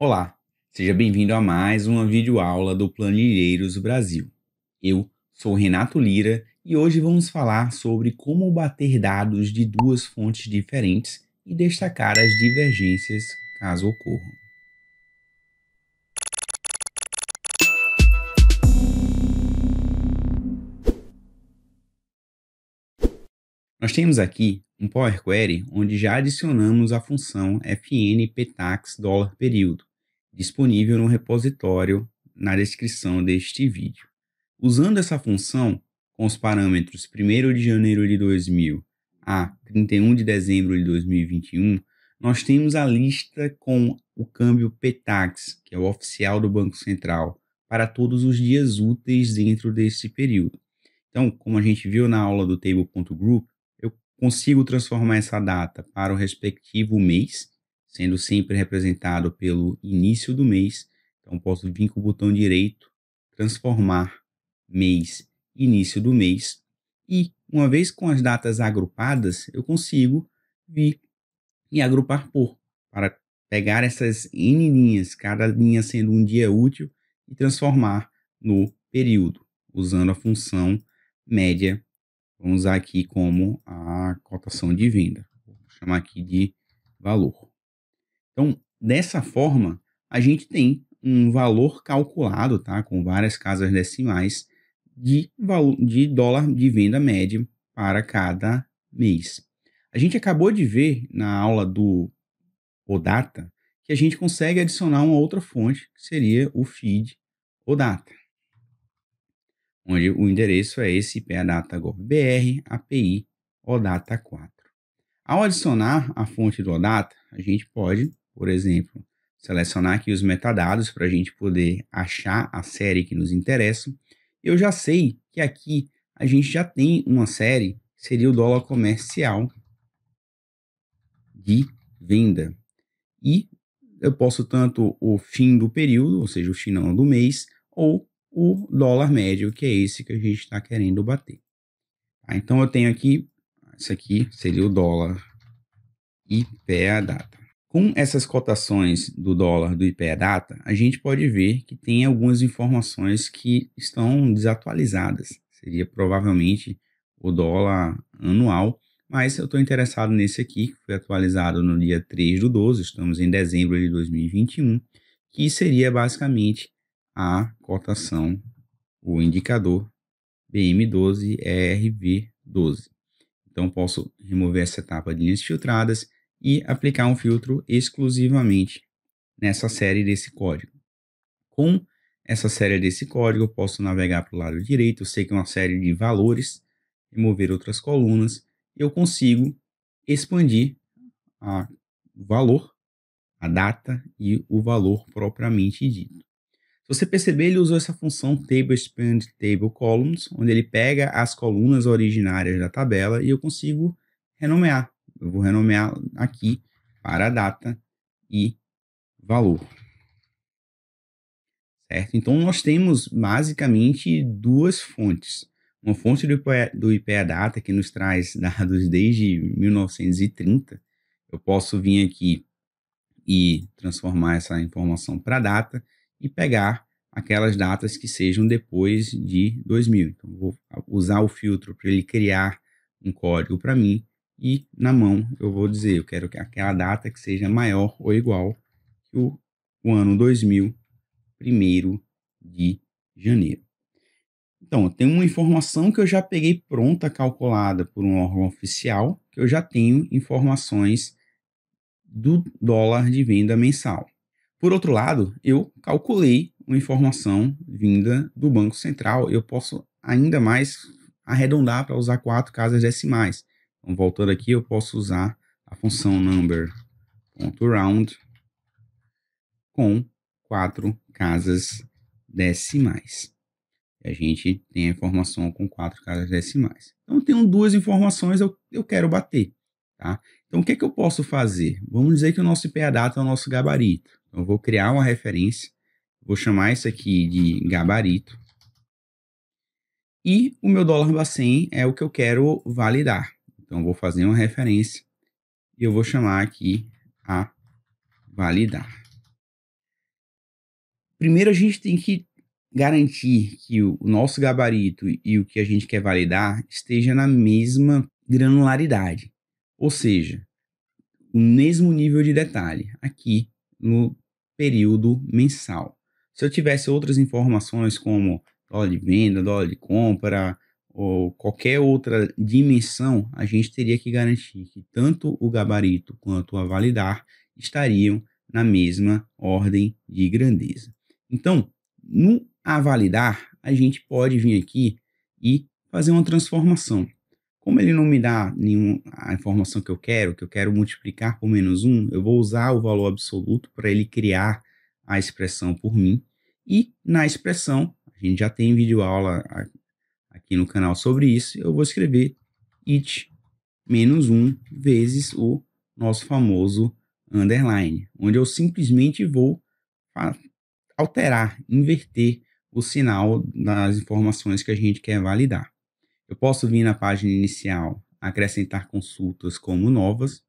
Olá, seja bem-vindo a mais uma videoaula do Planilheiros Brasil. Eu sou Renato Lira e hoje vamos falar sobre como bater dados de duas fontes diferentes e destacar as divergências caso ocorram. Nós temos aqui um Power Query onde já adicionamos a função fnptax $período, disponível no repositório na descrição deste vídeo. Usando essa função, com os parâmetros 1º de janeiro de 2000 a 31 de dezembro de 2021, nós temos a lista com o câmbio PTAX, que é o oficial do Banco Central, para todos os dias úteis dentro desse período. Então, como a gente viu na aula do table.group, eu consigo transformar essa data para o respectivo mês, sendo sempre representado pelo início do mês. Então, posso vir com o botão direito, transformar mês, início do mês. E, uma vez com as datas agrupadas, eu consigo vir e agrupar por, para pegar essas N linhas, cada linha sendo um dia útil, e transformar no período, usando a função média. Vamos usar aqui como a cotação de venda. Vou chamar aqui de valor. Então, dessa forma, a gente tem um valor calculado, tá, com várias casas decimais, de dólar de venda médio para cada mês. A gente acabou de ver na aula do OData que a gente consegue adicionar uma outra fonte, que seria o feed OData, onde o endereço é esse IPAdata.gov.br API OData 4. Ao adicionar a fonte do OData, a gente pode, por exemplo, selecionar aqui os metadados para a gente poder achar a série que nos interessa. Eu já sei que aqui a gente já tem uma série, que seria o dólar comercial de venda. E eu posso tanto o fim do período, ou seja, o final do mês, ou o dólar médio, que é esse que a gente está querendo bater. Tá? Então eu tenho aqui, esse aqui seria o dólar IPEA-data. Com essas cotações do dólar do IPEA-data, a gente pode ver que tem algumas informações que estão desatualizadas. Seria provavelmente o dólar anual, mas eu estou interessado nesse aqui, que foi atualizado no dia 3/12, estamos em dezembro de 2021, que seria basicamente a cotação, o indicador BM12 ERV12. Então, posso remover essa etapa de linhas filtradas e aplicar um filtro exclusivamente nessa série desse código. Com essa série desse código, eu posso navegar para o lado direito, eu sei que é uma série de valores, remover outras colunas, eu consigo expandir o valor, a data e o valor propriamente dito. Se você perceber, ele usou essa função table expand table columns, onde ele pega as colunas originárias da tabela e eu consigo renomear. Eu vou renomear aqui para data e valor. Certo? Então, nós temos basicamente duas fontes. Uma fonte do IPEA-data, que nos traz dados desde 1930. Eu posso vir aqui e transformar essa informação para data e pegar aquelas datas que sejam depois de 2000. Então, vou usar o filtro para ele criar um código para mim e na mão eu vou dizer, eu quero que aquela data que seja maior ou igual que o ano 2000, 1º de janeiro. Então, eu tenho uma informação que eu já peguei pronta, calculada por um órgão oficial, que eu já tenho informações do dólar de venda mensal. Por outro lado, eu calculei uma informação vinda do Banco Central. Eu posso ainda mais arredondar para usar 4 casas decimais. Então, voltando aqui, eu posso usar a função number.round com 4 casas decimais. E a gente tem a informação com 4 casas decimais. Então, eu tenho duas informações, eu quero bater. Tá? Então, o que eu posso fazer? Vamos dizer que o nosso IPEA-data é o nosso gabarito. Então, eu vou criar uma referência, vou chamar isso aqui de gabarito. E o meu dólar Bacen é o que eu quero validar. Então, eu vou fazer uma referência e eu vou chamar aqui a validar. primeiro a gente tem que garantir que o nosso gabarito e o que a gente quer validar esteja na mesma granularidade, ou seja, o mesmo nível de detalhe aqui no período mensal. Se eu tivesse outras informações como dólar de venda, dólar de compra ou qualquer outra dimensão, a gente teria que garantir que tanto o gabarito quanto a validar estariam na mesma ordem de grandeza. Então, no a validar, a gente pode vir aqui e fazer uma transformação. Como ele não me dá a informação que eu quero multiplicar por -1, eu vou usar o valor absoluto para ele criar a expressão por mim. E na expressão, a gente já tem vídeo aula aqui no canal sobre isso, eu vou escrever it -1 vezes o nosso famoso underline, onde eu simplesmente vou alterar, inverter o sinal das informações que a gente quer validar. Eu posso vir na página inicial, acrescentar consultas como novas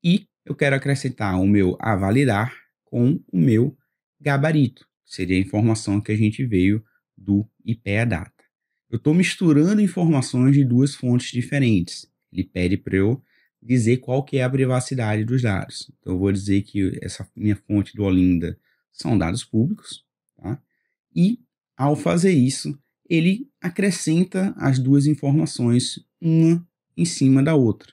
e eu quero acrescentar o meu a validar com o meu gabarito, que seria a informação que a gente veio do IPEA Data. Eu estou misturando informações de duas fontes diferentes. Ele pede para eu dizer qual que é a privacidade dos dados. Então eu vou dizer que essa minha fonte do Olinda são dados públicos, tá? E ao fazer isso, ele acrescenta as duas informações uma em cima da outra.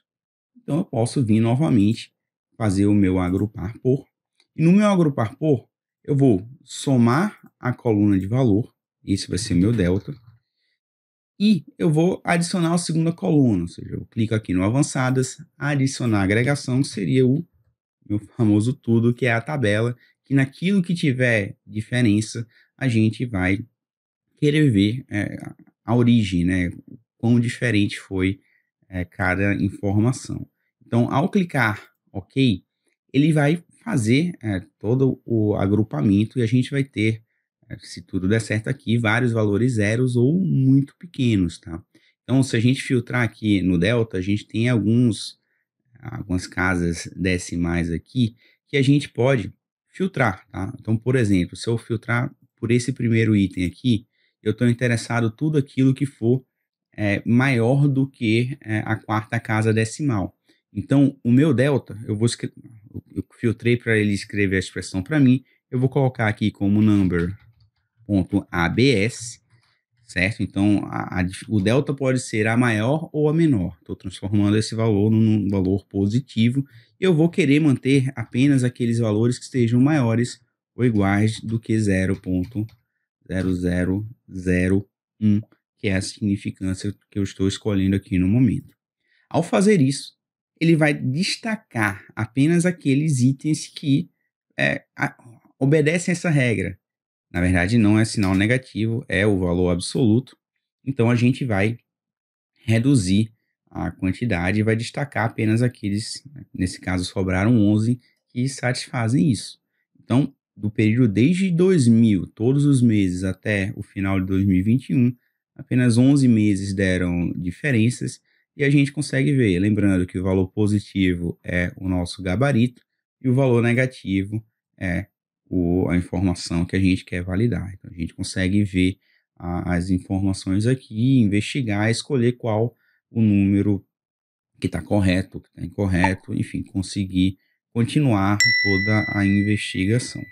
Então eu posso vir novamente fazer o meu agrupar por. E no meu agrupar por, eu vou somar a coluna de valor, esse vai ser o meu delta, e eu vou adicionar a segunda coluna, ou seja, eu clico aqui no avançadas, adicionar agregação, que seria o meu famoso tudo, que é a tabela, que naquilo que tiver diferença, a gente vai querer ver a origem, né? Quão diferente foi cada informação. Então, ao clicar OK, ele vai fazer todo o agrupamento e a gente vai ter, se tudo der certo aqui, vários valores zeros ou muito pequenos, tá? Então, se a gente filtrar aqui no delta, a gente tem algumas casas decimais aqui que a gente pode filtrar, tá? Então, por exemplo, se eu filtrar por esse primeiro item aqui, eu estou interessado tudo aquilo que for maior do que a quarta casa decimal. Então, o meu delta, eu filtrei para ele escrever a expressão para mim, eu vou colocar aqui como number.abs, certo? Então, o delta pode ser a maior ou a menor. Estou transformando esse valor num valor positivo. Eu vou querer manter apenas aqueles valores que estejam maiores ou iguais do que 0.0001, que é a significância que eu estou escolhendo aqui no momento. Ao fazer isso, ele vai destacar apenas aqueles itens que obedecem essa regra. Na verdade, não é sinal negativo, é o valor absoluto. Então, a gente vai reduzir a quantidade e vai destacar apenas aqueles, nesse caso, sobraram 11, que satisfazem isso. Então, do período desde 2000, todos os meses até o final de 2021, apenas 11 meses deram diferenças e a gente consegue ver, lembrando que o valor positivo é o nosso gabarito e o valor negativo é a informação que a gente quer validar. Então, a gente consegue ver as informações aqui, investigar, escolher qual o número que está correto, que está incorreto, enfim, conseguir continuar toda a investigação.